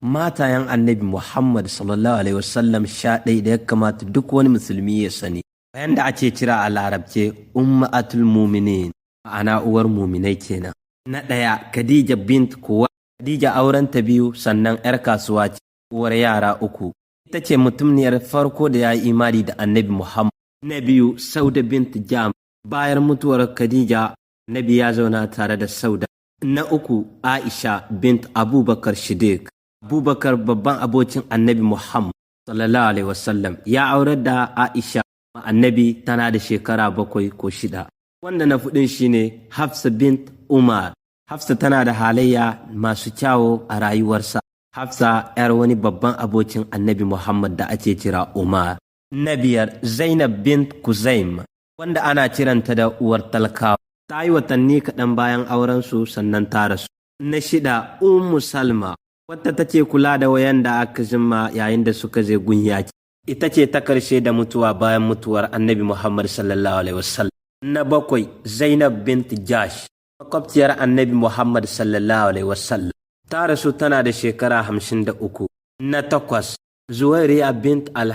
matayen annabi Muhammad sallallahu alaihi wasallam 11 da ya kamata duk wani musulmi ya sani. Bayan da ake kira a larabce ummatul muminin, ma'ana uwar muminai kenan. Na ɗaya Khadija bint Kuwa. Khadija auren ta biyu, sannan 'yar kasuwa ce, uwar yara 3. Ita ce mutumniyar farko da ya yi imani da annabi Muhammad. Na biyu Sauda bint Jam. Bayan mutuwar Khadija, Nabi ya zauna tare da Sauda. Na 3 Aisha bint Abubakar Siddiq. Abubakar babban abokin annabi Muhammad sallallahu alaihi wasallam ya aurar da Aisha ma annabi tana da shekara 7 ko 6. Wanda na fudin shine Hafsa bint Umar. Hafsa tana da halayya masu kyawo a rayuwarsa. Hafsa yar wani babban abokin annabi Muhammad da ake kira Umar. Na 5 Zainab bint Kuzaim, wanda ana kiranta da uwar talakawa. Ta yi watanni kaɗan bayan aurensu sannan ta rasu. Na 6 Ummu Salma, wadda take kula da wayan da aka zima yayin da suka je gun yaki. Ita ce ta karshe da mutuwa bayan mutuwar annabi Muhammad sallallahu alaihi wasallam. Na 7 Zainab bint Jash, makwabciyar annabi Muhammad sallallahu alaihi wasallam. Ta rasu tana da shekara 53. Na 8 Zuwairiya bint al,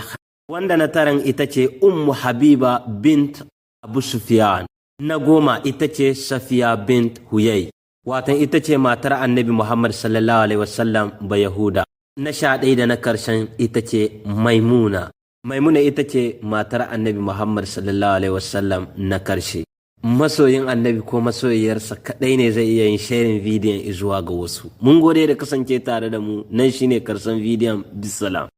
wanda na taran ita ce Ummu Habiba bint Abu Sufyan. Na 10 ita ce Safiya bint Huyay, watan ita ce matar annabi Muhammad sallallahu alaihi wasallam ba Yahuda. Na 11 da na karshen ita ce Maimuna. Maimuna ita ce matar annabi Muhammad sallallahu alaihi wasallam na karshe. Masoyin annabi ko masoyiyarsa kadai ne zai iya yin sharing bidiyon zuwa ga wasu. Mun gode da kasance tare da mu. Nan shine karshen bidiyon. Bisalam.